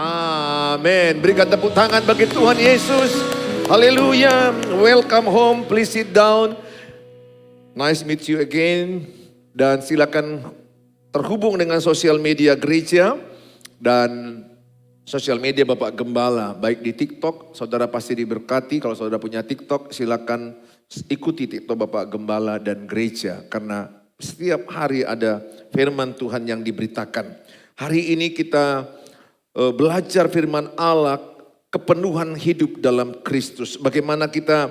Amin. Berikan tepuk tangan bagi Tuhan Yesus. Haleluya. Welcome home. Please sit down. Nice meet you again. Dan silakan terhubung dengan sosial media gereja dan sosial media Bapak Gembala. Baik di TikTok, saudara pasti diberkati. Kalau saudara punya TikTok, silakan ikuti TikTok Bapak Gembala dan gereja. Karena setiap hari ada firman Tuhan yang diberitakan. Hari ini kita belajar firman Allah, kepenuhan hidup dalam Kristus. Bagaimana kita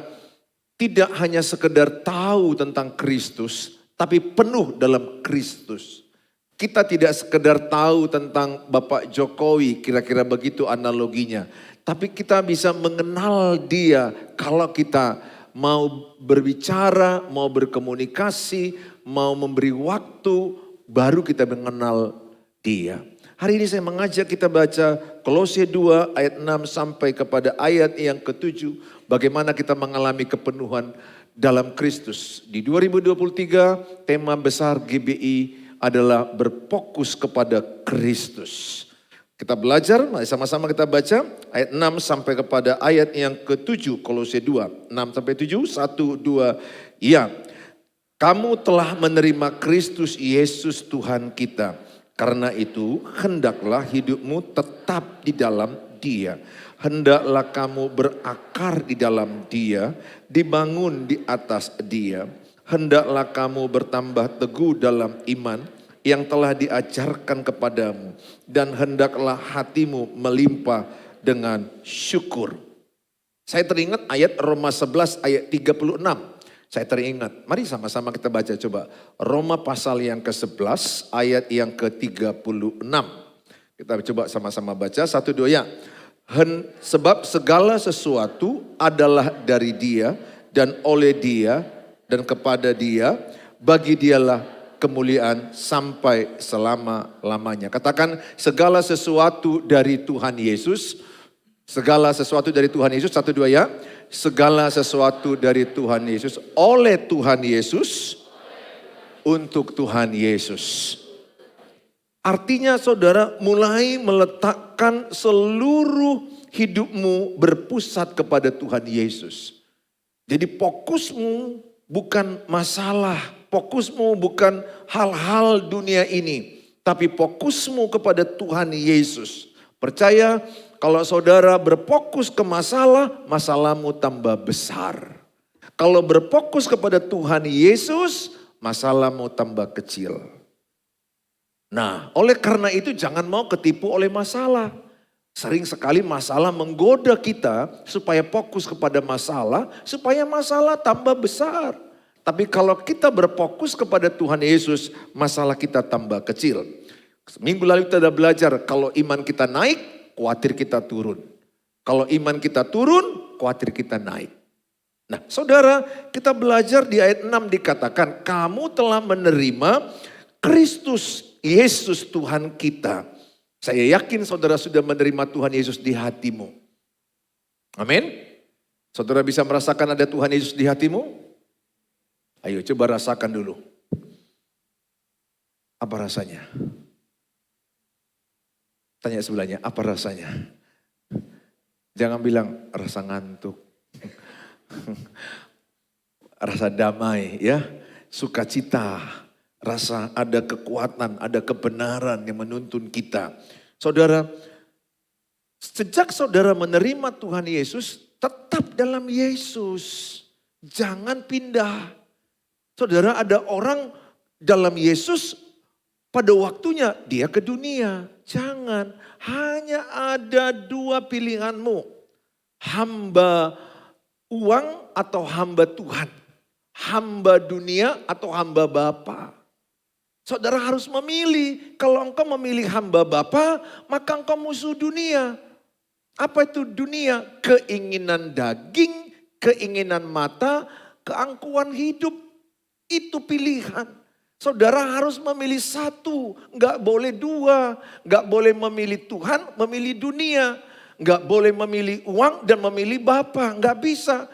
tidak hanya sekedar tahu tentang Kristus, tapi penuh dalam Kristus. Kita tidak sekedar tahu tentang Bapak Jokowi, kira-kira begitu analoginya. Tapi kita bisa mengenal dia kalau kita mau berbicara, mau berkomunikasi, mau memberi waktu, baru kita mengenal dia. Hari ini saya mengajak kita baca Kolose 2 ayat 6 sampai kepada ayat yang ke-7. Bagaimana kita mengalami kepenuhan dalam Kristus. Di 2023 tema besar GBI adalah berfokus kepada Kristus. Kita belajar, mari sama-sama kita baca ayat 6 sampai kepada ayat yang ke-7 Kolose 2. 6 sampai 7, 1, 2, ya. Kamu telah menerima Kristus Yesus Tuhan kita. Karena itu hendaklah hidupmu tetap di dalam Dia. Hendaklah kamu berakar di dalam Dia, dibangun di atas Dia. Hendaklah kamu bertambah teguh dalam iman yang telah diajarkan kepadamu. Dan hendaklah hatimu melimpah dengan syukur. Saya teringat ayat Roma 11 ayat 36. Saya teringat, mari sama-sama kita baca coba. Roma pasal yang ke-11 ayat yang ke-36. Kita coba sama-sama baca, 1, 2 ya. Sebab segala sesuatu adalah dari Dia dan oleh Dia dan kepada Dia. Bagi Dialah kemuliaan sampai selama-lamanya. Katakan segala sesuatu dari Tuhan Yesus. Segala sesuatu dari Tuhan Yesus, 1, 2 ya. Segala sesuatu dari Tuhan Yesus, oleh Tuhan Yesus, untuk Tuhan Yesus. Artinya saudara mulai meletakkan seluruh hidupmu berpusat kepada Tuhan Yesus. Jadi fokusmu bukan masalah, fokusmu bukan hal-hal dunia ini. Tapi fokusmu kepada Tuhan Yesus. Percaya kalau saudara berfokus ke masalah, masalahmu tambah besar. Kalau berfokus kepada Tuhan Yesus, masalahmu tambah kecil. Nah, oleh karena itu jangan mau ketipu oleh masalah. Sering sekali masalah menggoda kita supaya fokus kepada masalah, supaya masalah tambah besar. Tapi kalau kita berfokus kepada Tuhan Yesus, masalah kita tambah kecil. Minggu lalu kita sudah belajar kalau iman kita naik, khawatir kita turun. Kalau iman kita turun, khawatir kita naik. Nah saudara, kita belajar di ayat 6 dikatakan, kamu telah menerima Kristus Yesus Tuhan kita. Saya yakin saudara sudah menerima Tuhan Yesus di hatimu. Amin. Saudara bisa merasakan ada Tuhan Yesus di hatimu? Ayo coba rasakan dulu. Apa rasanya? Tanya sebelahnya, apa rasanya? Jangan bilang rasa ngantuk. Rasa damai ya, sukacita, rasa ada kekuatan, ada kebenaran yang menuntun kita. Saudara, sejak saudara menerima Tuhan Yesus, tetap dalam Yesus. Jangan pindah. Saudara, ada orang dalam Yesus, pada waktunya dia ke dunia. Jangan, hanya ada 2 pilihanmu. Hamba uang atau hamba Tuhan. Hamba dunia atau hamba Bapa. Saudara harus memilih. Kalau engkau memilih hamba Bapa, maka engkau musuh dunia. Apa itu dunia? Keinginan daging, keinginan mata, keangkuhan hidup. Itu pilihan. Saudara harus memilih satu, enggak boleh 2, enggak boleh memilih Tuhan, memilih dunia, enggak boleh memilih uang dan memilih Bapa, enggak bisa.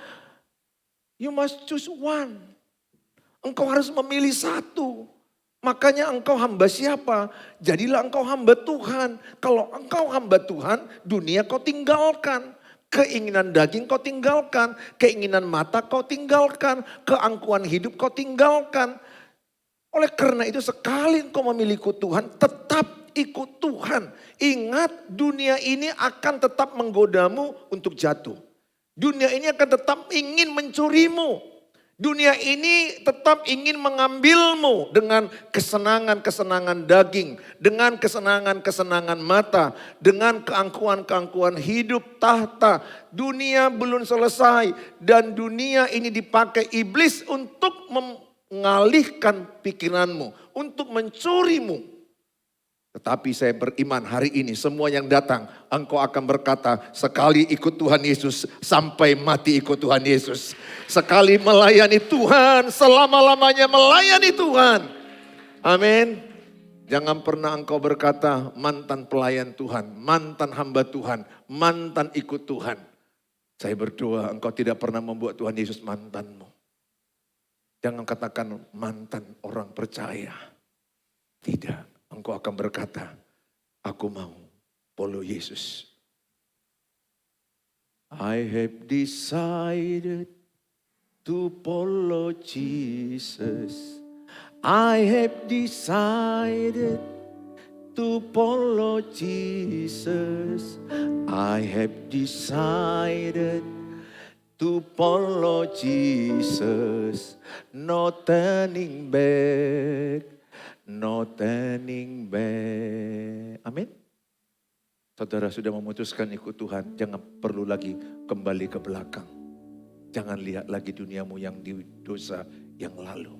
You must choose one. Engkau harus memilih satu. Makanya engkau hamba siapa? Jadilah engkau hamba Tuhan. Kalau engkau hamba Tuhan, dunia kau tinggalkan. Keinginan daging kau tinggalkan. Keinginan mata kau tinggalkan. Keangkuhan hidup kau tinggalkan. Oleh karena itu sekali engkau memiliki Tuhan, tetap ikut Tuhan. Ingat, dunia ini akan tetap menggodamu untuk jatuh. Dunia ini akan tetap ingin mencurimu. Dunia ini tetap ingin mengambilmu dengan kesenangan-kesenangan daging, dengan kesenangan-kesenangan mata, dengan keangkuhan-keangkuhan hidup tahta. Dunia belum selesai dan dunia ini dipakai iblis untuk mengalihkan pikiranmu, untuk mencurimu. Tetapi saya beriman hari ini semua yang datang, engkau akan berkata, sekali ikut Tuhan Yesus sampai mati ikut Tuhan Yesus. Sekali melayani Tuhan, selama-lamanya melayani Tuhan. Amin. Jangan pernah engkau berkata mantan pelayan Tuhan, mantan hamba Tuhan, mantan ikut Tuhan. Saya berdoa engkau tidak pernah membuat Tuhan Yesus mantanmu. Jangan katakan mantan orang percaya. Tidak. Engkau akan berkata, aku mau follow Yesus. I have decided to follow Jesus. I have decided to follow Jesus. I have decided to follow Jesus. No turning back. No turning back. Amin. Saudara sudah memutuskan ikut Tuhan, jangan perlu lagi kembali ke belakang. Jangan lihat lagi duniamu yang di dosa yang lalu.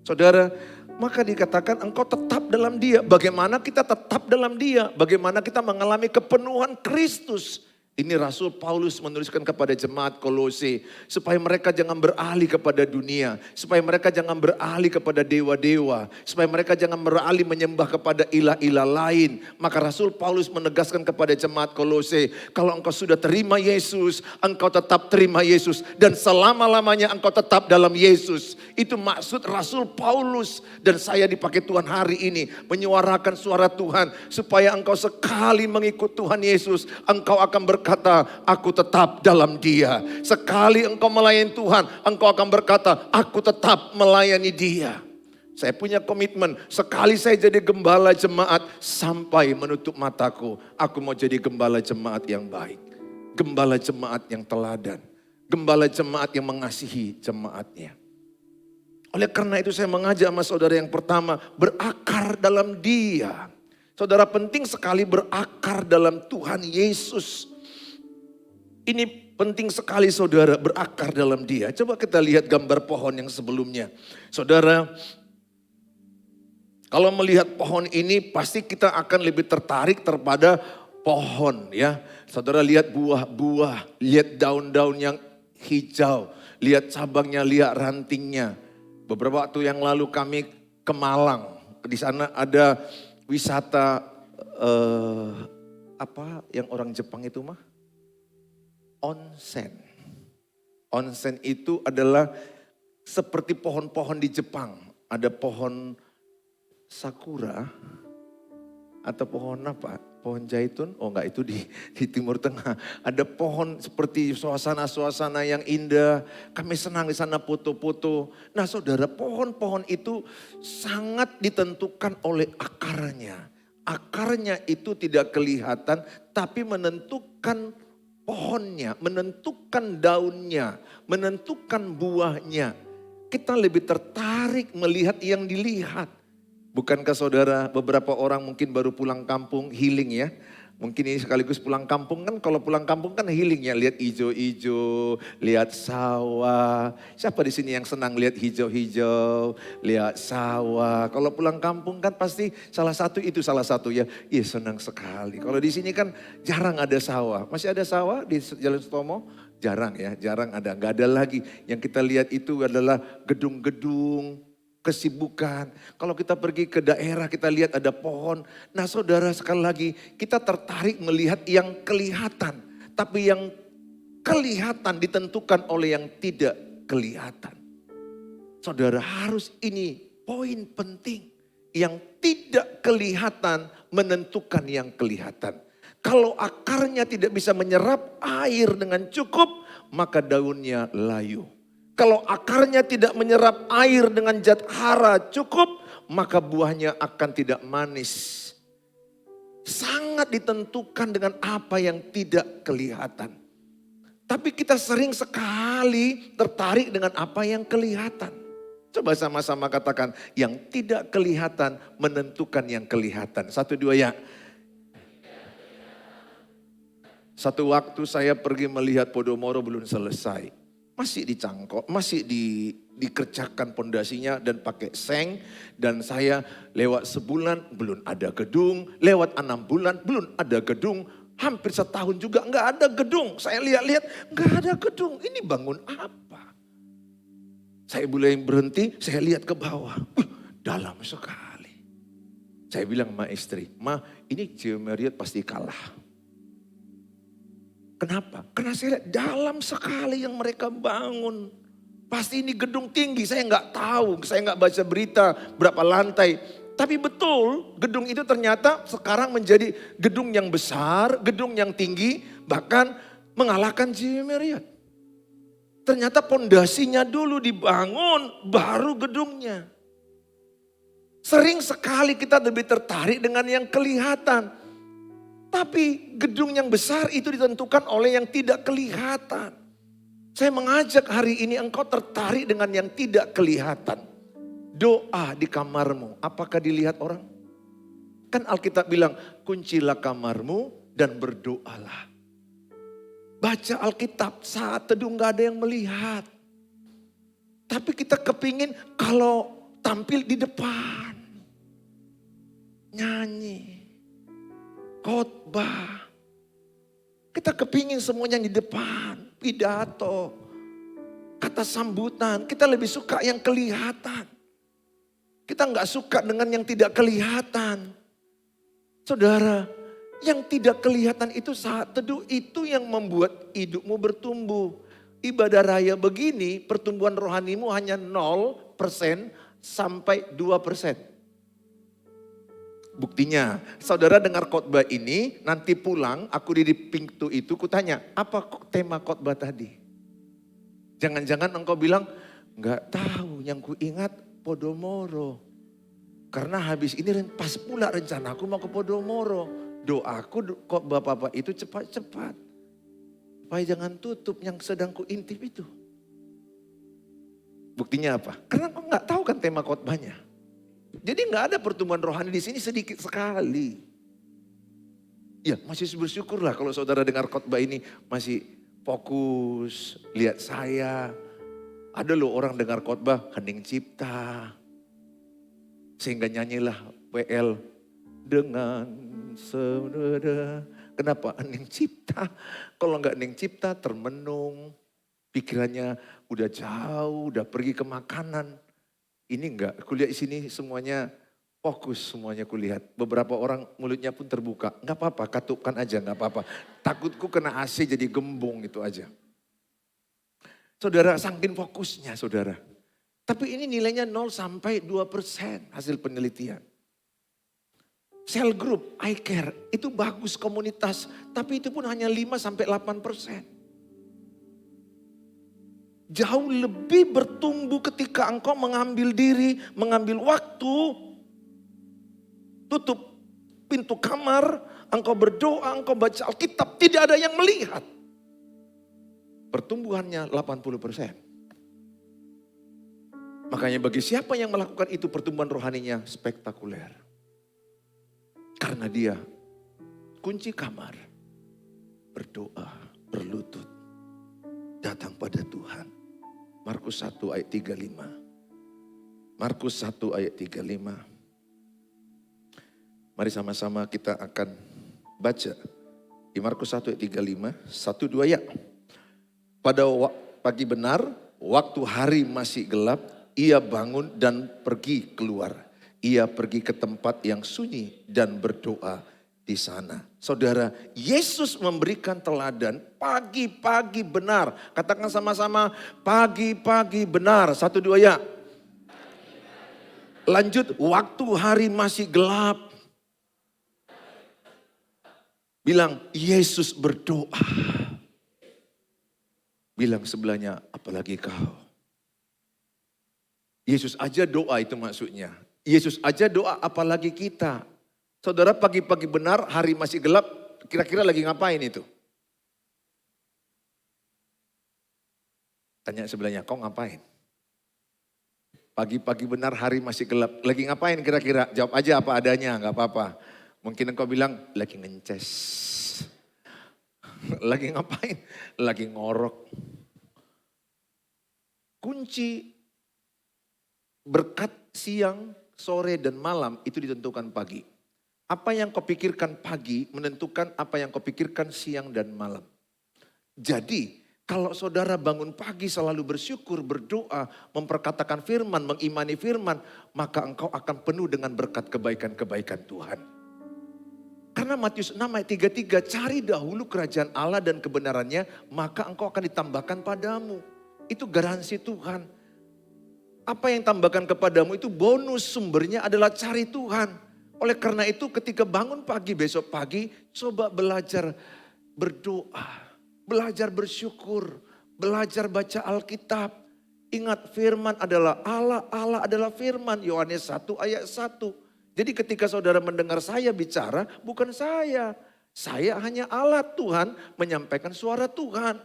Saudara, maka dikatakan engkau tetap dalam Dia. Bagaimana kita tetap dalam Dia? Bagaimana kita mengalami kepenuhan Kristus? Ini Rasul Paulus menuliskan kepada jemaat Kolose. Supaya mereka jangan beralih kepada dunia. Supaya mereka jangan beralih kepada dewa-dewa. Supaya mereka jangan beralih menyembah kepada ilah-ilah lain. Maka Rasul Paulus menegaskan kepada jemaat Kolose. Kalau engkau sudah terima Yesus, engkau tetap terima Yesus. Dan selama-lamanya engkau tetap dalam Yesus. Itu maksud Rasul Paulus. Dan saya dipakai Tuhan hari ini. Menyuarakan suara Tuhan. Supaya engkau sekali mengikut Tuhan Yesus. Engkau akan berkata, aku tetap dalam Dia. Sekali engkau melayani Tuhan, engkau akan berkata, aku tetap melayani Dia. Saya punya komitmen, sekali saya jadi gembala jemaat sampai menutup mataku, aku mau jadi gembala jemaat yang baik. Gembala jemaat yang teladan. Gembala jemaat yang mengasihi jemaatnya. Oleh karena itu saya mengajak sama saudara yang pertama, berakar dalam Dia. Saudara, penting sekali berakar dalam Tuhan Yesus. Ini penting sekali saudara, berakar dalam Dia. Coba kita lihat gambar pohon yang sebelumnya. Saudara, kalau melihat pohon ini pasti kita akan lebih tertarik terhadap pohon ya. Saudara lihat buah-buah, lihat daun-daun yang hijau, lihat cabangnya, lihat rantingnya. Beberapa waktu yang lalu kami ke Malang. Di sana ada wisata apa yang orang Jepang itu mah? Onsen. Onsen itu adalah seperti pohon-pohon di Jepang. Ada pohon sakura atau pohon apa? Pohon zaitun? Oh enggak, itu di Timur Tengah. Ada pohon seperti suasana-suasana yang indah. Kami senang di sana foto-foto. Nah saudara, pohon-pohon itu sangat ditentukan oleh akarnya. Akarnya itu tidak kelihatan tapi menentukan pohonnya, menentukan daunnya, menentukan buahnya. Kita lebih tertarik melihat yang dilihat. Bukankah saudara, beberapa orang mungkin baru pulang kampung healing ya. Mungkin ini sekaligus pulang kampung kan, kalau pulang kampung kan healing ya. Lihat hijau-hijau, lihat sawah. Siapa di sini yang senang lihat hijau-hijau, lihat sawah. Kalau pulang kampung kan pasti salah satu ya. Iya senang sekali. Kalau di sini kan jarang ada sawah. Masih ada sawah di Jalan Sutomo? Jarang ya, jarang ada. Gak ada lagi. Yang kita lihat itu adalah gedung-gedung, kesibukan. Kalau kita pergi ke daerah kita lihat ada pohon. Nah saudara, sekali lagi kita tertarik melihat yang kelihatan. Tapi yang kelihatan ditentukan oleh yang tidak kelihatan. Saudara, harus ini poin penting. yang tidak kelihatan menentukan yang kelihatan. Kalau akarnya tidak bisa menyerap air dengan cukup, maka daunnya layu. Kalau akarnya tidak menyerap air dengan zat hara cukup, maka buahnya akan tidak manis. Sangat ditentukan dengan apa yang tidak kelihatan. Tapi kita sering sekali tertarik dengan apa yang kelihatan. Coba sama-sama katakan, yang tidak kelihatan menentukan yang kelihatan. 1, 2 ya. Satu waktu saya pergi melihat Podomoro belum selesai. Masih dicangkok, masih dikerjakan pondasinya dan pakai seng. Dan saya lewat sebulan belum ada gedung, lewat 6 bulan belum ada gedung. Hampir setahun juga nggak ada gedung. Saya lihat-lihat nggak ada gedung, ini bangun apa? Saya mulai berhenti, saya lihat ke bawah. Dalam sekali. Saya bilang sama istri, Ma ini Geo Marriott pasti kalah. Kenapa? Karena saya lihat dalam sekali yang mereka bangun. Pasti ini gedung tinggi, saya nggak tahu, saya nggak baca berita berapa lantai. Tapi betul gedung itu ternyata sekarang menjadi gedung yang besar, gedung yang tinggi, bahkan mengalahkan Geo Marriott. Ternyata pondasinya dulu dibangun, baru gedungnya. Sering sekali kita lebih tertarik dengan yang kelihatan. Tapi gedung yang besar itu ditentukan oleh yang tidak kelihatan. Saya mengajak hari ini engkau tertarik dengan yang tidak kelihatan. Doa di kamarmu, apakah dilihat orang? Kan Alkitab bilang, kuncilah kamarmu dan berdoalah. Baca Alkitab, saat teduh gak ada yang melihat. Tapi kita kepingin kalau tampil di depan. Nyanyi. Khotbah. Kita kepingin semuanya di depan, pidato, kata sambutan. Kita lebih suka yang kelihatan. Kita nggak suka dengan yang tidak kelihatan. Saudara, yang tidak kelihatan itu saat teduh itu yang membuat hidupmu bertumbuh. Ibadah raya begini, pertumbuhan rohanimu hanya 0% sampai 2%. Buktinya, saudara dengar khotbah ini, nanti pulang aku di pintu itu kutanya, apa tema khotbah tadi? Jangan-jangan engkau bilang, enggak tahu, yang ku ingat Podomoro. Karena habis ini pas pula rencana aku mau ke Podomoro. Doaku khotbah Bapak itu cepat-cepat. Supaya jangan tutup yang sedang ku intip itu. Buktinya apa? Karena engkau enggak tahu kan tema khotbahnya. Jadi nggak ada pertumbuhan rohani di sini, sedikit sekali. Ya masih bersyukurlah kalau saudara dengar khotbah ini masih fokus, lihat saya. Ada loh orang dengar khotbah hening cipta. Sehingga nyanyilah WL dengan saudara. Kenapa hening cipta? Kalau nggak hening cipta termenung. Pikirannya udah jauh, udah pergi ke makanan. Ini enggak, kuliah di sini semuanya fokus, semuanya kulihat. Beberapa orang mulutnya pun terbuka. Enggak apa-apa, katupkan aja, enggak apa-apa. Takutku kena AC jadi gembung itu aja. Saudara, saking fokusnya saudara. Tapi ini nilainya 0 sampai 2% hasil penelitian. Cell group, I care, itu bagus komunitas. Tapi itu pun hanya 5 sampai 8%. Jauh lebih bertumbuh ketika engkau mengambil diri, mengambil waktu, tutup pintu kamar, engkau berdoa, engkau baca Alkitab, tidak ada yang melihat. Pertumbuhannya 80%. Makanya bagi siapa yang melakukan itu pertumbuhan rohaninya spektakuler. Karena dia kunci kamar, berdoa, berlutut, datang pada Tuhan. Markus 1 ayat 35. Markus 1 ayat 35. Mari sama-sama kita akan baca. Di Markus 1 ayat 35, 1, 2 ya. Pada pagi benar, waktu hari masih gelap, ia bangun dan pergi keluar. Ia pergi ke tempat yang sunyi dan berdoa di sana. Saudara, Yesus memberikan teladan pagi-pagi benar. Katakan sama-sama, pagi-pagi benar. 1, 2 ya. Lanjut, waktu hari masih gelap. Bilang, Yesus berdoa. Bilang sebelahnya, apalagi kau. Yesus aja doa itu maksudnya. Yesus aja doa, apalagi kita. Saudara, pagi-pagi benar, hari masih gelap, kira-kira lagi ngapain itu? Tanya sebelahnya, kau ngapain? Pagi-pagi benar, hari masih gelap, lagi ngapain kira-kira? Jawab aja apa adanya, gak apa-apa. Mungkin engkau bilang, lagi ngences. Lagi ngapain? Lagi ngorok. Kunci berkat siang, sore, dan malam itu ditentukan pagi. Apa yang kau pikirkan pagi menentukan apa yang kau pikirkan siang dan malam. Jadi kalau saudara bangun pagi selalu bersyukur, berdoa, memperkatakan firman, mengimani firman, maka engkau akan penuh dengan berkat kebaikan-kebaikan Tuhan. Karena Matius 6 ayat 33, cari dahulu kerajaan Allah dan kebenarannya, maka engkau akan ditambahkan padamu. Itu garansi Tuhan. Apa yang tambahkan kepadamu itu bonus, sumbernya adalah cari Tuhan. Oleh karena itu ketika bangun pagi besok pagi, coba belajar berdoa, belajar bersyukur, belajar baca Alkitab. Ingat firman adalah Allah, Allah adalah firman. Yohanes 1 ayat 1. Jadi ketika saudara mendengar saya bicara, bukan saya. Saya hanya alat Tuhan menyampaikan suara Tuhan.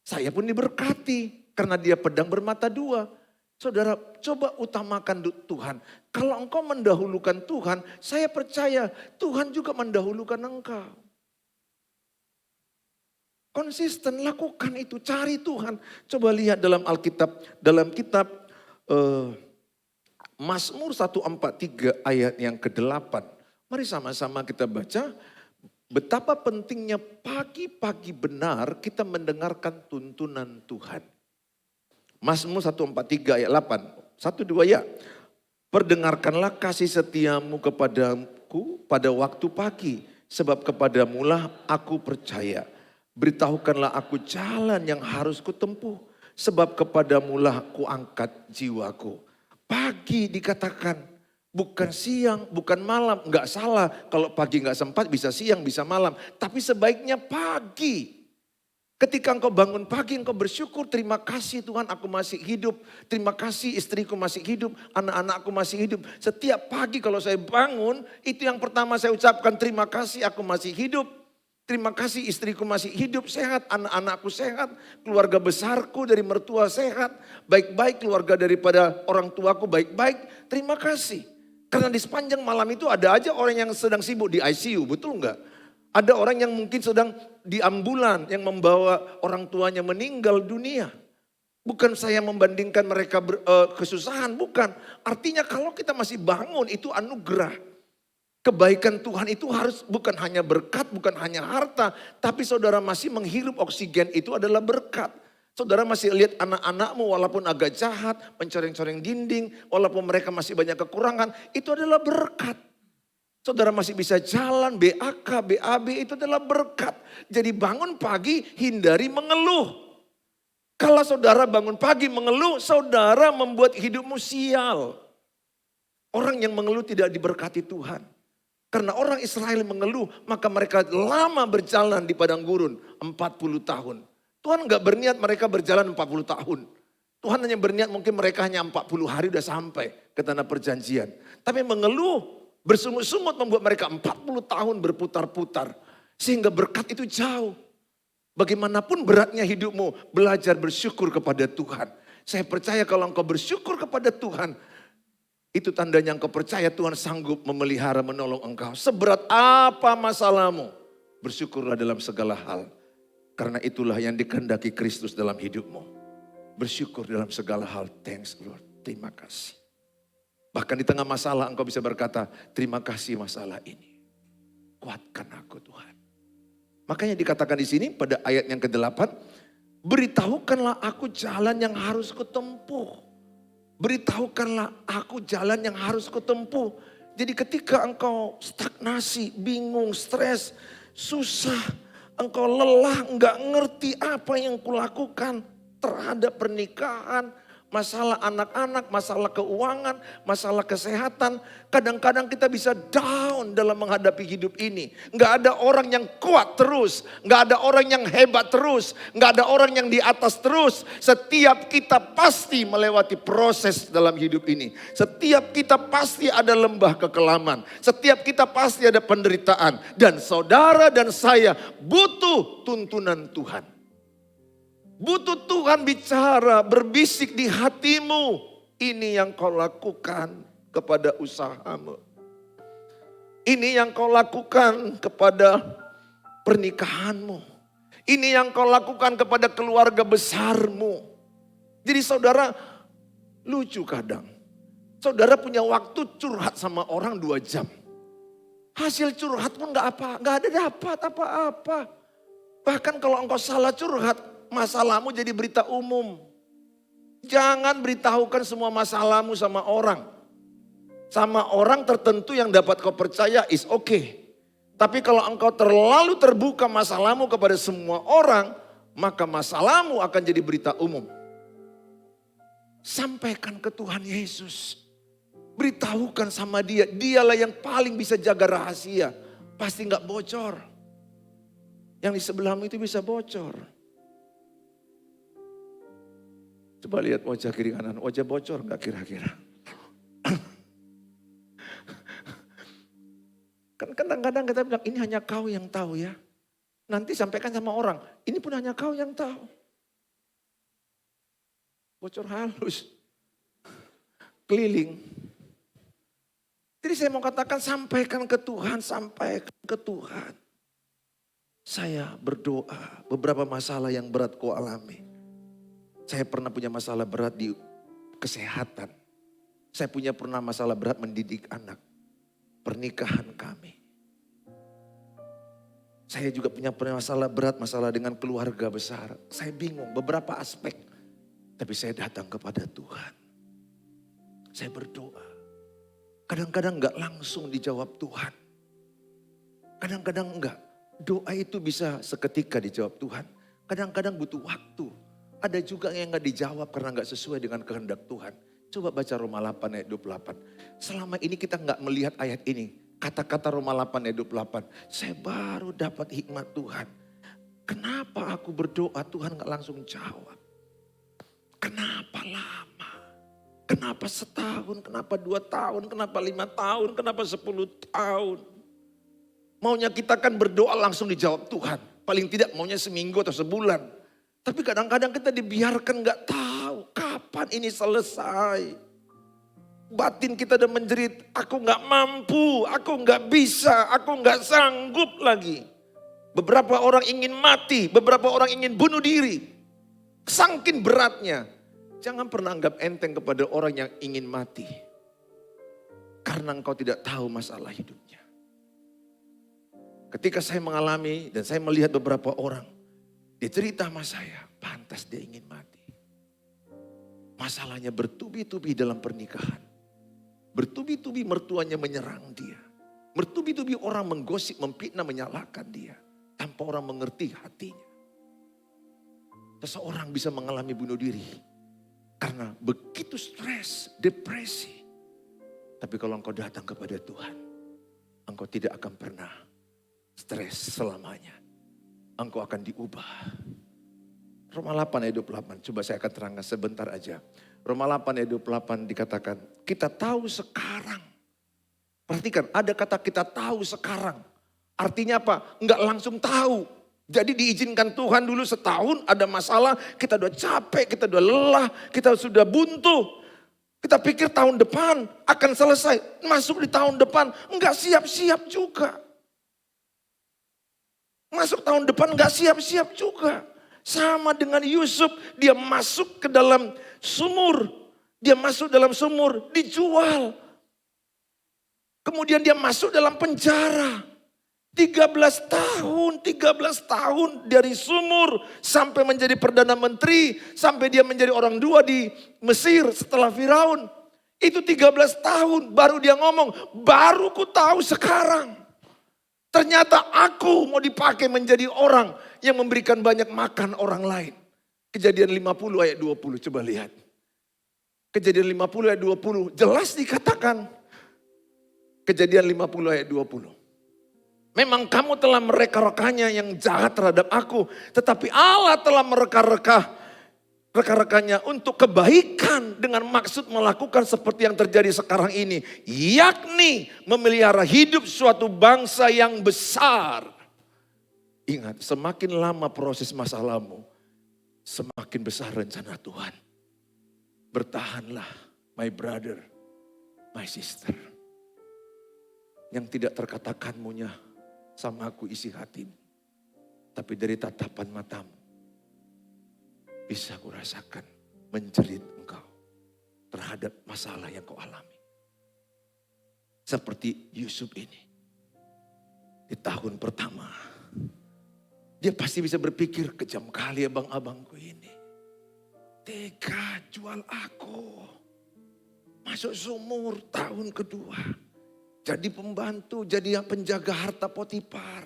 Saya pun diberkati karena dia pedang bermata dua. Saudara, coba utamakan Tuhan. Kalau engkau mendahulukan Tuhan, saya percaya Tuhan juga mendahulukan engkau. Konsisten lakukan itu, cari Tuhan. Coba lihat dalam Alkitab, dalam kitab Mazmur 143 ayat yang ke-8. Mari sama-sama kita baca. Betapa pentingnya pagi-pagi benar kita mendengarkan tuntunan Tuhan. Mazmur 143 ayat 8. 1-2 ya. Perdengarkanlah kasih setiamu kepadaku pada waktu pagi. Sebab kepadamulah aku percaya. Beritahukanlah aku jalan yang harus kutempuh. Sebab kepadamulah kuangkat jiwaku. Pagi dikatakan, bukan siang, bukan malam. Enggak salah, kalau pagi enggak sempat bisa siang, bisa malam. Tapi sebaiknya pagi. Ketika engkau bangun pagi, engkau bersyukur, terima kasih Tuhan aku masih hidup. Terima kasih istriku masih hidup, anak-anakku masih hidup. Setiap pagi kalau saya bangun, itu yang pertama saya ucapkan, terima kasih aku masih hidup. Terima kasih istriku masih hidup, sehat, anak-anakku sehat, keluarga besarku dari mertua sehat, baik-baik keluarga daripada orang tuaku baik-baik, terima kasih. Karena di sepanjang malam itu ada aja orang yang sedang sibuk di ICU, betul enggak? Ada orang yang mungkin sedang di ambulan yang membawa orang tuanya meninggal dunia. Bukan saya membandingkan mereka kesusahan, bukan. Artinya kalau kita masih bangun itu anugerah. Kebaikan Tuhan itu harus bukan hanya berkat, bukan hanya harta. Tapi saudara masih menghirup oksigen itu adalah berkat. Saudara masih lihat anak-anakmu walaupun agak jahat, mencoreng-coreng dinding, walaupun mereka masih banyak kekurangan, itu adalah berkat. Saudara masih bisa jalan, BAK, BAB itu adalah berkat. Jadi bangun pagi hindari mengeluh. Kalau saudara bangun pagi mengeluh, saudara membuat hidupmu sial. Orang yang mengeluh tidak diberkati Tuhan. Karena orang Israel mengeluh, maka mereka lama berjalan di padang gurun 40 tahun. Tuhan gak berniat mereka berjalan 40 tahun. Tuhan hanya berniat mungkin mereka hanya 40 hari udah sampai ke tanah perjanjian. Tapi mengeluh, bersungut-sungut membuat mereka 40 tahun berputar-putar. Sehingga berkat itu jauh. Bagaimanapun beratnya hidupmu, belajar bersyukur kepada Tuhan. Saya percaya kalau engkau bersyukur kepada Tuhan, itu tandanya engkau percaya Tuhan sanggup memelihara, menolong engkau. Seberat apa masalahmu, bersyukurlah dalam segala hal. Karena itulah yang dikehendaki Kristus dalam hidupmu. Bersyukur dalam segala hal. Thanks Lord, terima kasih. Bahkan di tengah masalah engkau bisa berkata, terima kasih masalah ini. Kuatkan aku Tuhan. Makanya dikatakan di sini pada ayat yang ke-8, beritahukanlah aku jalan yang harus kutempuh. Beritahukanlah aku jalan yang harus kutempuh. Jadi ketika engkau stagnasi, bingung, stres, susah, engkau lelah, enggak ngerti apa yang kulakukan terhadap pernikahan, masalah anak-anak, masalah keuangan, masalah kesehatan. Kadang-kadang kita bisa down dalam menghadapi hidup ini. Nggak ada orang yang kuat terus, nggak ada orang yang hebat terus, nggak ada orang yang di atas terus. Setiap kita pasti melewati proses dalam hidup ini. Setiap kita pasti ada lembah kekelaman. Setiap kita pasti ada penderitaan. Dan saudara dan saya butuh tuntunan Tuhan. Butuh Tuhan bicara, berbisik di hatimu. Ini yang kau lakukan kepada usahamu. Ini yang kau lakukan kepada pernikahanmu. Ini yang kau lakukan kepada keluarga besarmu. Jadi saudara, lucu kadang. Saudara punya waktu curhat sama orang 2 jam. Hasil curhat pun gak ada dapat apa-apa. Bahkan kalau engkau salah curhat, masalahmu jadi berita umum. Jangan beritahukan semua masalahmu sama orang. Sama orang tertentu yang dapat kau percaya is okay. Tapi kalau engkau terlalu terbuka masalahmu kepada semua orang, maka masalahmu akan jadi berita umum. Sampaikan ke Tuhan Yesus. Beritahukan sama dia. Dialah yang paling bisa jaga rahasia. Pasti gak bocor. Yang di sebelahmu itu bisa bocor. Coba lihat wajah kiri kanan, wajah bocor gak kira-kira? Kan kadang-kadang kita bilang ini hanya kau yang tahu ya. Nanti sampaikan sama orang, ini pun hanya kau yang tahu. Bocor halus. Keliling. Jadi saya mau katakan sampaikan ke Tuhan, sampaikan ke Tuhan. Saya berdoa beberapa masalah yang berat kau alami. Saya pernah punya masalah berat di kesehatan. Saya pernah masalah berat mendidik anak. Pernikahan kami. Saya juga punya masalah berat, masalah dengan keluarga besar. Saya bingung beberapa aspek. Tapi saya datang kepada Tuhan. Saya berdoa. Kadang-kadang enggak langsung dijawab Tuhan. Kadang-kadang enggak. Doa itu bisa seketika dijawab Tuhan. Kadang-kadang butuh waktu. Ada juga yang enggak dijawab karena enggak sesuai dengan kehendak Tuhan. Coba baca Roma 8 ayat 28. Selama ini kita enggak melihat ayat ini. Kata-kata Roma 8 ayat 28. Saya baru dapat hikmat Tuhan. Kenapa aku berdoa Tuhan enggak langsung jawab? Kenapa lama? Kenapa setahun? Kenapa 2 tahun? Kenapa 5 tahun? Kenapa 10 tahun? Maunya kita kan berdoa langsung dijawab Tuhan. Paling tidak maunya seminggu atau sebulan. Tapi kadang-kadang kita dibiarkan gak tahu kapan ini selesai. Batin kita udah menjerit, aku gak mampu, aku gak bisa, aku gak sanggup lagi. Beberapa orang ingin mati, beberapa orang ingin bunuh diri. Saking beratnya. Jangan pernah anggap enteng kepada orang yang ingin mati. Karena engkau tidak tahu masalah hidupnya. Ketika saya mengalami dan saya melihat beberapa orang. Dia cerita sama saya, pantas dia ingin mati. Masalahnya bertubi-tubi dalam pernikahan. Bertubi-tubi mertuanya menyerang dia. Bertubi-tubi orang menggosip, memfitnah, menyalahkan dia. Tanpa orang mengerti hatinya. Seseorang bisa mengalami bunuh diri. Karena begitu stres, depresi. Tapi kalau engkau datang kepada Tuhan, engkau tidak akan pernah stres selamanya. Engkau akan diubah. Roma 8 ayat 28, coba saya akan terangkan sebentar aja. Roma 8 ayat 28 dikatakan, kita tahu sekarang. Perhatikan, ada kata kita tahu sekarang. Artinya apa? Enggak langsung tahu. Jadi diizinkan Tuhan dulu setahun ada masalah, kita udah capek, kita udah lelah, kita sudah buntu. Kita pikir tahun depan akan selesai, masuk di tahun depan enggak siap-siap juga. Masuk tahun depan enggak siap-siap juga. Sama dengan Yusuf, dia masuk ke dalam sumur. Dia masuk dalam sumur, dijual. Kemudian dia masuk dalam penjara. 13 tahun dari sumur sampai menjadi Perdana Menteri, sampai dia menjadi orang 2 di Mesir setelah Firaun. Itu 13 tahun baru dia ngomong, baru ku tahu sekarang. Ternyata aku mau dipakai menjadi orang yang memberikan banyak makan orang lain. Kejadian 50 ayat 20, coba lihat. Kejadian 50 ayat 20. Jelas dikatakan. Kejadian 50 ayat 20. Memang kamu telah mereka-rekanya yang jahat terhadap aku. Tetapi Allah telah mereka-rekanya untuk kebaikan dengan maksud melakukan seperti yang terjadi sekarang ini. Yakni memelihara hidup suatu bangsa yang besar. Ingat, semakin lama proses masalahmu, semakin besar rencana Tuhan. Bertahanlah, my brother, my sister. Yang tidak terkatakanmunya sama aku isi hatimu. Tapi dari tatapan matamu bisa aku rasakan menjerit engkau terhadap masalah yang kau alami. Seperti Yusuf ini. Di tahun pertama. Dia pasti bisa berpikir kejam kali abang-abangku ini. Tega jual aku. Masuk sumur tahun kedua. Jadi pembantu, jadi penjaga harta Potifar.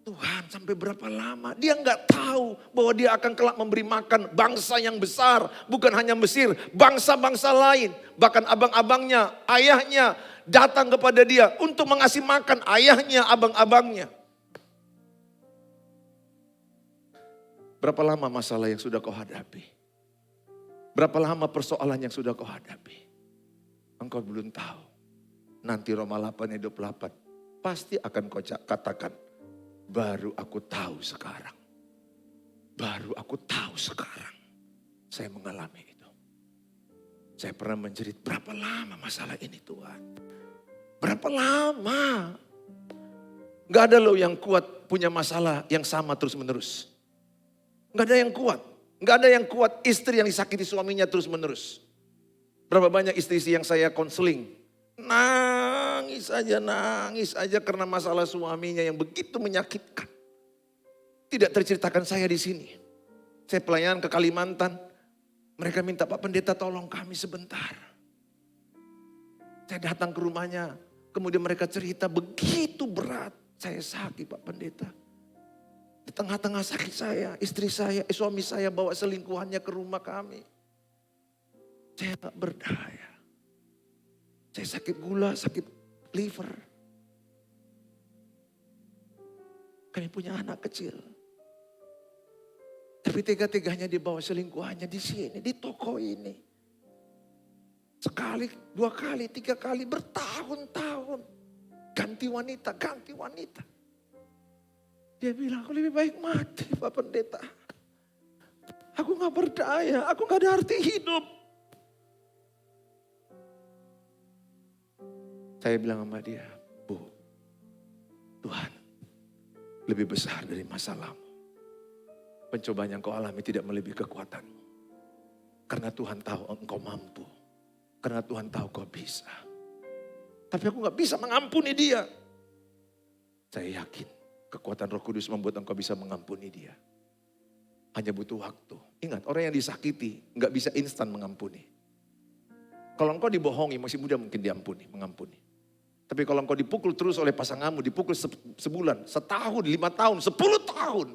Tuhan sampai berapa lama? Dia nggak tahu bahwa dia akan kelak memberi makan bangsa yang besar. Bukan hanya Mesir, bangsa-bangsa lain. Bahkan abang-abangnya, ayahnya datang kepada dia untuk mengasih makan ayahnya, abang-abangnya. Berapa lama masalah yang sudah kau hadapi? Berapa lama persoalan yang sudah kau hadapi? Engkau belum tahu. Nanti Roma 8 ayat 28 pasti akan kau katakan, baru aku tahu sekarang. Baru aku tahu sekarang. Saya mengalami itu. Saya pernah menjerit, berapa lama masalah ini Tuhan? Berapa lama? Gak ada loh yang kuat punya masalah yang sama terus menerus. Gak ada yang kuat. Gak ada yang kuat istri yang disakiti suaminya terus menerus. Berapa banyak istri yang saya konseling. Nangis aja karena masalah suaminya yang begitu menyakitkan. Tidak terceritakan saya di sini. Saya pelayanan ke Kalimantan. Mereka minta, Pak Pendeta tolong kami sebentar. Saya datang ke rumahnya. Kemudian mereka cerita begitu berat. Saya sakit Pak Pendeta. Di tengah-tengah sakit saya, istri saya, suami saya bawa selingkuhannya ke rumah kami. Saya tak berdaya. Saya sakit gula, sakit liver. Kami punya anak kecil. Tapi tega-teganya dibawa selingkuhannya di sini, di toko ini. Sekali, 2 kali, 3 kali, bertahun-tahun. Ganti wanita, ganti wanita. Dia bilang, aku lebih baik mati Pak Pendeta. Aku gak berdaya, aku gak ada arti hidup. Saya bilang sama dia, Bu, Tuhan lebih besar dari masalahmu. Pencobaan yang kau alami tidak melebihi kekuatanmu. Karena Tuhan tahu engkau mampu. Karena Tuhan tahu kau bisa. Tapi aku gak bisa mengampuni dia. Saya yakin kekuatan Roh Kudus membuat engkau bisa mengampuni dia. Hanya butuh waktu. Ingat, orang yang disakiti gak bisa instan mengampuni. Kalau engkau dibohongi masih muda mungkin diampuni, mengampuni. Tapi kalau engkau dipukul terus oleh pasanganmu, dipukul sebulan, setahun, 5 tahun, 10 tahun.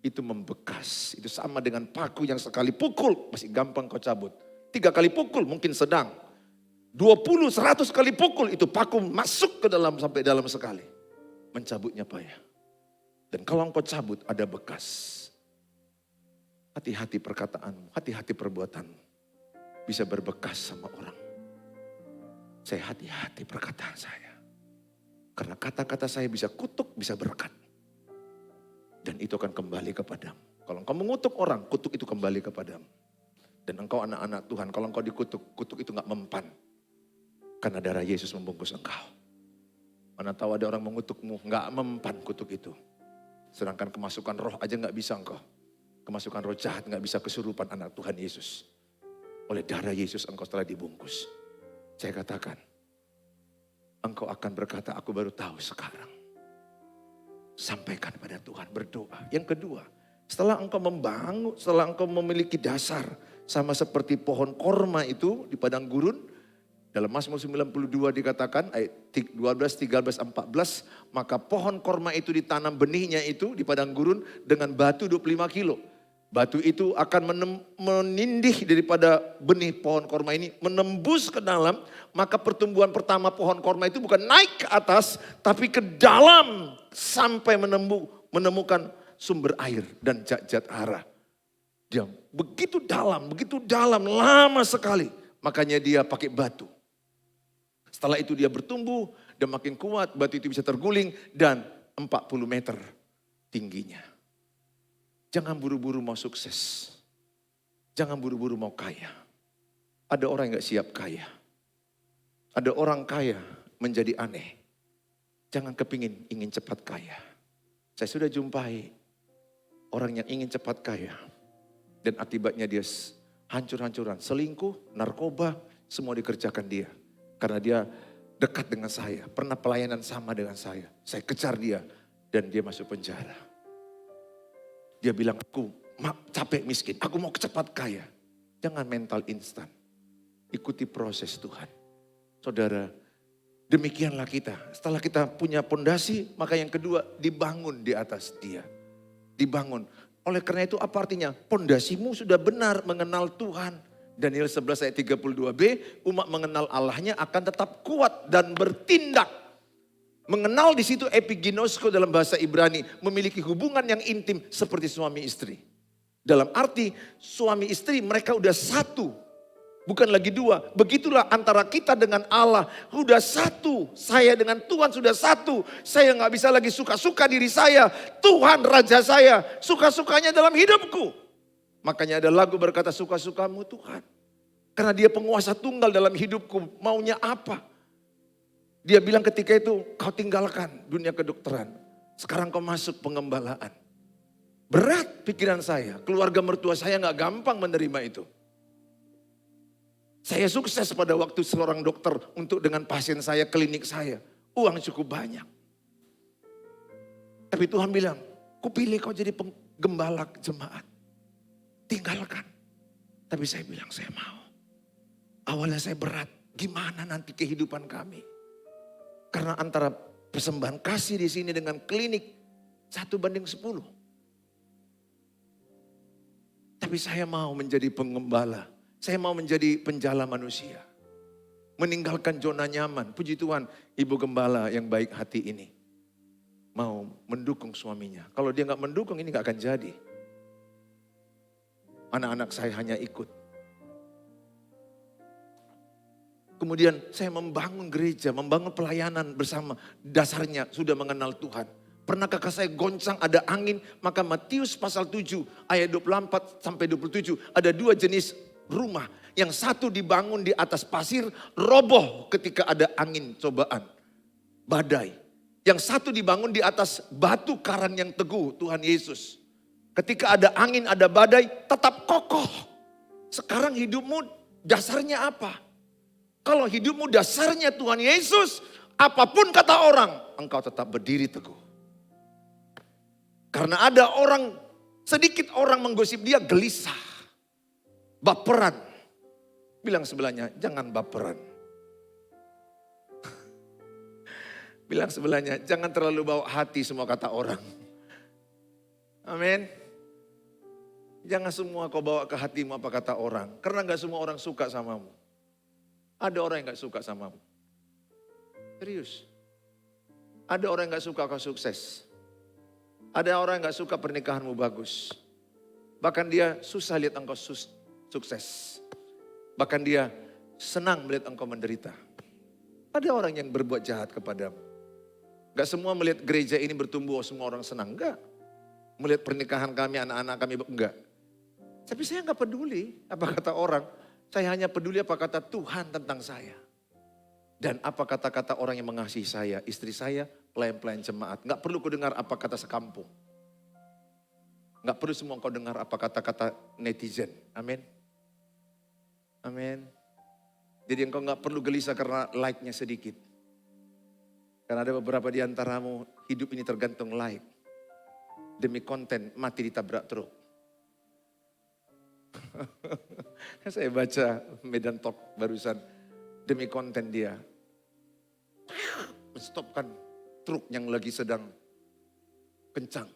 Itu membekas, itu sama dengan paku yang sekali pukul, masih gampang kau cabut. 3 kali pukul mungkin sedang. 20, 100 kali pukul, itu paku masuk ke dalam sampai dalam sekali. Mencabutnya payah. Dan kalau engkau cabut ada bekas. Hati-hati perkataanmu, hati-hati perbuatanmu. Bisa berbekas sama orang. Saya hati-hati perkataan saya. Karena kata-kata saya bisa kutuk, bisa berkat. Dan itu akan kembali kepadamu. Kalau engkau mengutuk orang, kutuk itu kembali kepadamu. Dan engkau anak-anak Tuhan, kalau engkau dikutuk, kutuk itu gak mempan. Karena darah Yesus membungkus engkau. Mana tahu ada orang mengutukmu, gak mempan kutuk itu. Sedangkan kemasukan roh aja gak bisa engkau. Kemasukan roh jahat gak bisa kesurupan anak Tuhan Yesus. Oleh darah Yesus engkau telah dibungkus. Saya katakan, engkau akan berkata, aku baru tahu sekarang. Sampaikan pada Tuhan, berdoa. Yang kedua, setelah engkau membangun, setelah engkau memiliki dasar, sama seperti pohon korma itu di padang gurun, dalam Mazmur 92 dikatakan, ayat 12, 13, 14, maka pohon korma itu ditanam benihnya itu di padang gurun dengan batu 25 kilo. Batu itu akan menindih daripada benih pohon korma ini, menembus ke dalam, maka pertumbuhan pertama pohon korma itu bukan naik ke atas, tapi ke dalam sampai menemukan sumber air dan zat-zat hara. Dia begitu dalam, lama sekali. Makanya dia pakai batu. Setelah itu dia bertumbuh dan makin kuat, batu itu bisa terguling dan 40 meter tingginya. Jangan buru-buru mau sukses. Jangan buru-buru mau kaya. Ada orang yang gak siap kaya. Ada orang kaya menjadi aneh. Jangan kepingin ingin cepat kaya. Saya sudah jumpai orang yang ingin cepat kaya. Dan akibatnya dia hancur-hancuran. Selingkuh, narkoba, semua dikerjakan dia. Karena dia dekat dengan saya. Pernah pelayanan sama dengan saya. Saya kejar dia dan dia masuk penjara. Dia bilang, aku capek miskin, aku mau cepat kaya. Jangan mental instan. Ikuti proses Tuhan. Saudara, demikianlah kita. Setelah kita punya pondasi, maka yang kedua dibangun di atas dia. Dibangun. Oleh karena itu apa artinya? Pondasimu sudah benar mengenal Tuhan. Daniel 11 ayat 32b, umat mengenal Allahnya akan tetap kuat dan bertindak. Mengenal di situ epiginosko dalam bahasa Ibrani, memiliki hubungan yang intim seperti suami istri. Dalam arti suami istri mereka udah satu, bukan lagi dua. Begitulah antara kita dengan Allah, udah satu. Saya dengan Tuhan sudah satu. Saya nggak bisa lagi suka-suka diri saya. Tuhan Raja saya, suka-sukanya dalam hidupku. Makanya ada lagu berkata suka-sukamu Tuhan. Karena dia penguasa tunggal dalam hidupku, maunya apa? Dia bilang ketika itu, kau tinggalkan dunia kedokteran. Sekarang kau masuk pengembalaan. Berat pikiran saya, keluarga mertua saya gak gampang menerima itu. Saya sukses pada waktu seorang dokter untuk dengan pasien saya, klinik saya. Uang cukup banyak. Tapi Tuhan bilang, kupilih kau jadi penggembala jemaat. Tinggalkan. Tapi saya bilang, saya mau. Awalnya saya berat, gimana nanti kehidupan kami? Karena antara persembahan kasih di sini dengan klinik 1:10. Tapi saya mau menjadi pengembala. Saya mau menjadi penjala manusia. Meninggalkan zona nyaman. Puji Tuhan, ibu gembala yang baik hati ini. Mau mendukung suaminya. Kalau dia gak mendukung ini gak akan jadi. Anak-anak saya hanya ikut. Kemudian saya membangun gereja, membangun pelayanan bersama. Dasarnya sudah mengenal Tuhan. Pernah kakak saya goncang ada angin, maka Matius pasal 7 ayat 24 sampai 27. Ada dua jenis rumah. Yang satu dibangun di atas pasir, roboh ketika ada angin cobaan. Badai. Yang satu dibangun di atas batu karang yang teguh, Tuhan Yesus. Ketika ada angin, ada badai, tetap kokoh. Sekarang hidupmu dasarnya apa? Kalau hidupmu dasarnya Tuhan Yesus, apapun kata orang, engkau tetap berdiri teguh. Karena ada orang, sedikit orang menggosip dia gelisah, baperan. Bilang sebelahnya, jangan baperan. Bilang sebelahnya, jangan terlalu bawa hati semua kata orang. Amin. Jangan semua kau bawa ke hatimu apa kata orang. Karena gak semua orang suka samamu. Ada orang yang gak suka samamu. Serius. Ada orang yang gak suka kau sukses. Ada orang yang gak suka pernikahanmu bagus. Bahkan dia susah lihat engkau sukses. Bahkan dia senang melihat engkau menderita. Ada orang yang berbuat jahat kepadamu. Gak semua melihat gereja ini bertumbuh, semua orang senang. Enggak. Melihat pernikahan kami, anak-anak kami, enggak. Tapi saya gak peduli apa kata orang. Saya hanya peduli apa kata Tuhan tentang saya. Dan apa kata-kata orang yang mengasihi saya, istri saya, pelayan-pelayan jemaat. Gak perlu kau dengar apa kata sekampung. Gak perlu semua kau dengar apa kata-kata netizen. Amin. Amin. Jadi engkau gak perlu gelisah karena like-nya sedikit. Karena ada beberapa di antaramu, hidup ini tergantung like. Demi konten, mati ditabrak truk. Saya baca Medan Talk barusan, demi konten dia. Stopkan truk yang lagi sedang kencang.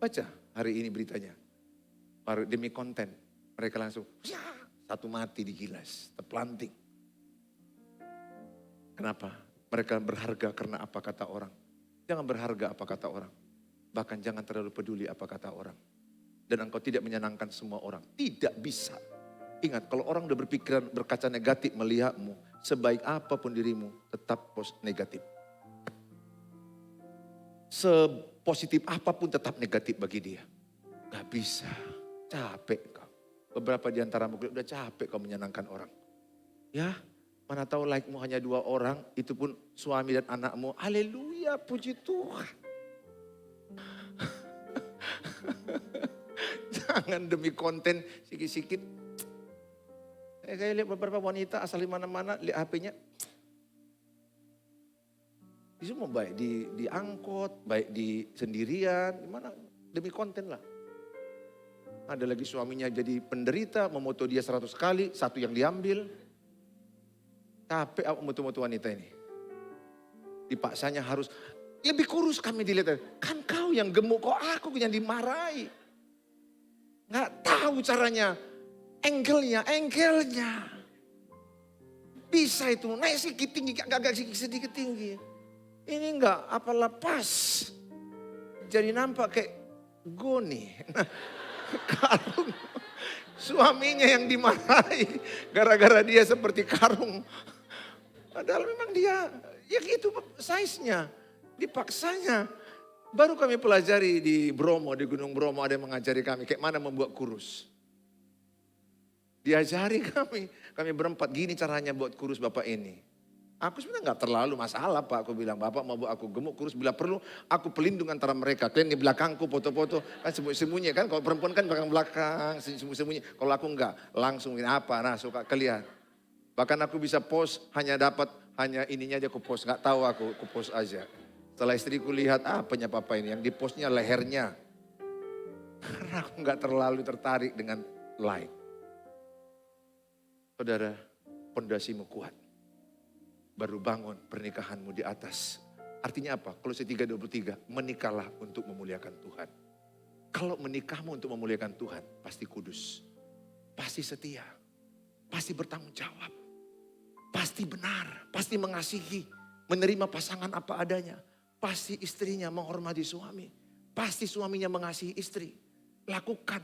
Baca hari ini beritanya. demi konten. Mereka langsung, satu mati digilas, terpelanting. Kenapa? Mereka berharga karena apa kata orang. Jangan berharga apa kata orang. Bahkan jangan terlalu peduli apa kata orang. Dan engkau tidak menyenangkan semua orang. Tidak bisa. Ingat, kalau orang udah berpikiran berkaca negatif melihatmu, sebaik apapun dirimu, tetap negatif. Sepositif apapun tetap negatif bagi dia. Gak bisa. Capek kau. Beberapa di antara mungkin udah capek kau menyenangkan orang. Ya, mana tahu like-mu hanya 2 orang, itu pun suami dan anakmu. Haleluya, puji Tuhan. Jangan demi konten sikit-sikit. Saya lihat beberapa wanita asal di mana-mana, lihat HP-nya. Itu semua baik di angkot, baik di sendirian, gimana demi konten lah. Ada lagi suaminya jadi penderita, memoto dia 100 kali, satu yang diambil. Capek moto-moto wanita ini. Dipaksanya harus, lebih kurus kami dilihat. Kan kau yang gemuk, kok aku yang dimarahi. Nggak tahu caranya, angle-nya. Bisa itu, naik sedikit tinggi, agak sedikit tinggi. Ini enggak, apa lepas. Jadi nampak kayak goni. Karung. Suaminya yang dimarahi gara-gara dia seperti karung. Padahal memang dia, ya gitu size-nya. Dipaksanya. Baru kami pelajari di Bromo, di Gunung Bromo ada yang mengajari kami kayak mana membuat kurus. Diajari kami berempat gini caranya buat kurus bapak ini. Aku sebenarnya gak terlalu masalah Pak, aku bilang bapak mau buat aku gemuk kurus bila perlu aku pelindung antara mereka. Kalian di belakangku foto-foto kan sembunyi-sembunyi kan, kalau perempuan kan belakang sembunyi-sembunyi. Kalau aku enggak langsung apa, nah suka kalian. Bahkan aku bisa post hanya ininya aja aku post, gak tahu aku post aja. Setelah istriku lihat apanya papa ini, yang di postnya lehernya. Karena aku gak terlalu tertarik dengan like. Saudara, pondasimu kuat. Baru bangun pernikahanmu di atas. Artinya apa? Kolose 3:23, menikahlah untuk memuliakan Tuhan. Kalau menikahmu untuk memuliakan Tuhan, pasti kudus. Pasti setia. Pasti bertanggung jawab. Pasti benar. Pasti mengasihi. Menerima pasangan apa adanya. Pasti istrinya menghormati suami. Pasti suaminya mengasihi istri. Lakukan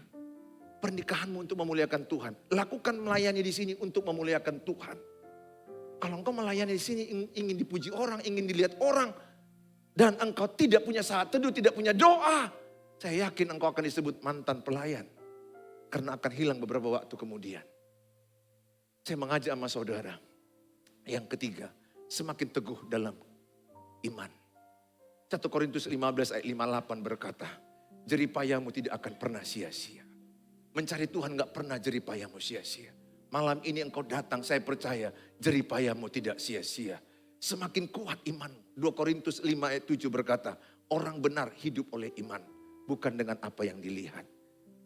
pernikahanmu untuk memuliakan Tuhan. Lakukan melayani di sini untuk memuliakan Tuhan. Kalau engkau melayani di sini ingin dipuji orang, ingin dilihat orang. Dan engkau tidak punya saat teduh, tidak punya doa. Saya yakin engkau akan disebut mantan pelayan. Karena akan hilang beberapa waktu kemudian. Saya mengajak sama saudara. Yang ketiga, semakin teguh dalam iman. 1 Korintus 15 ayat 58 berkata, jeripayamu tidak akan pernah sia-sia. Mencari Tuhan gak pernah jeripayamu sia-sia. Malam ini engkau datang, saya percaya jeripayamu tidak sia-sia. Semakin kuat iman. 2 Korintus 5 ayat 7 berkata, orang benar hidup oleh iman, bukan dengan apa yang dilihat.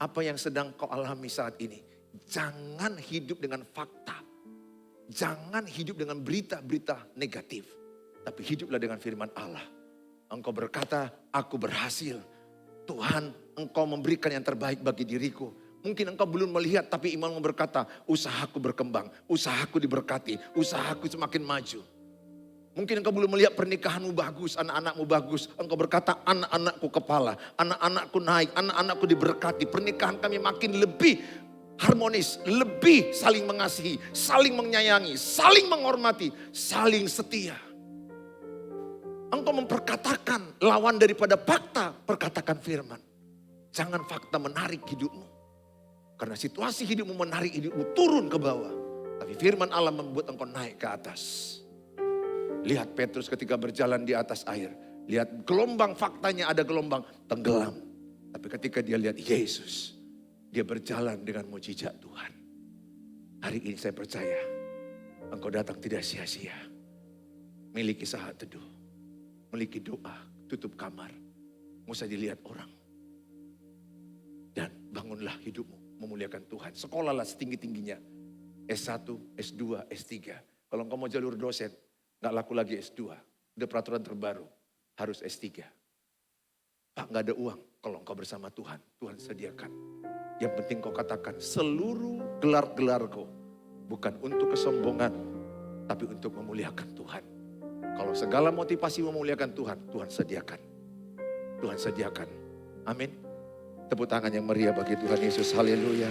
Apa yang sedang kau alami saat ini, jangan hidup dengan fakta. Jangan hidup dengan berita-berita negatif. Tapi hiduplah dengan firman Allah. Engkau berkata, aku berhasil. Tuhan, engkau memberikan yang terbaik bagi diriku. Mungkin engkau belum melihat tapi imanmu berkata, usahaku berkembang, usahaku diberkati, usahaku semakin maju. Mungkin engkau belum melihat pernikahanmu bagus, anak-anakmu bagus. Engkau berkata, anak-anakku kepala, anak-anakku naik, anak-anakku diberkati. Pernikahan kami makin lebih harmonis, lebih saling mengasihi, saling menyayangi, saling menghormati, saling setia. Engkau memperkatakan lawan daripada fakta, perkatakan firman. Jangan fakta menarik hidupmu. Karena situasi hidupmu menarik hidupmu turun ke bawah. Tapi firman Allah membuat engkau naik ke atas. Lihat Petrus ketika berjalan di atas air. Lihat gelombang, faktanya ada gelombang, tenggelam. Tapi ketika dia lihat Yesus, dia berjalan dengan mujizat Tuhan. Hari ini saya percaya, engkau datang tidak sia-sia. Miliki saat teduh, miliki doa, tutup kamar. Nggak usah dilihat orang. Dan bangunlah hidupmu memuliakan Tuhan. Sekolahlah setinggi-tingginya. S1, S2, S3. Kalau engkau mau jalur dosen, gak laku lagi S2. Udah peraturan terbaru, harus S3. Pak gak ada uang, kalau engkau bersama Tuhan, Tuhan sediakan. Yang penting kau katakan, seluruh gelar-gelarku bukan untuk kesombongan, tapi untuk memuliakan Tuhan. Kalau segala motivasi memuliakan Tuhan, Tuhan sediakan. Tuhan sediakan. Amin. Tepuk tangan yang meriah bagi Tuhan Yesus. Haleluya.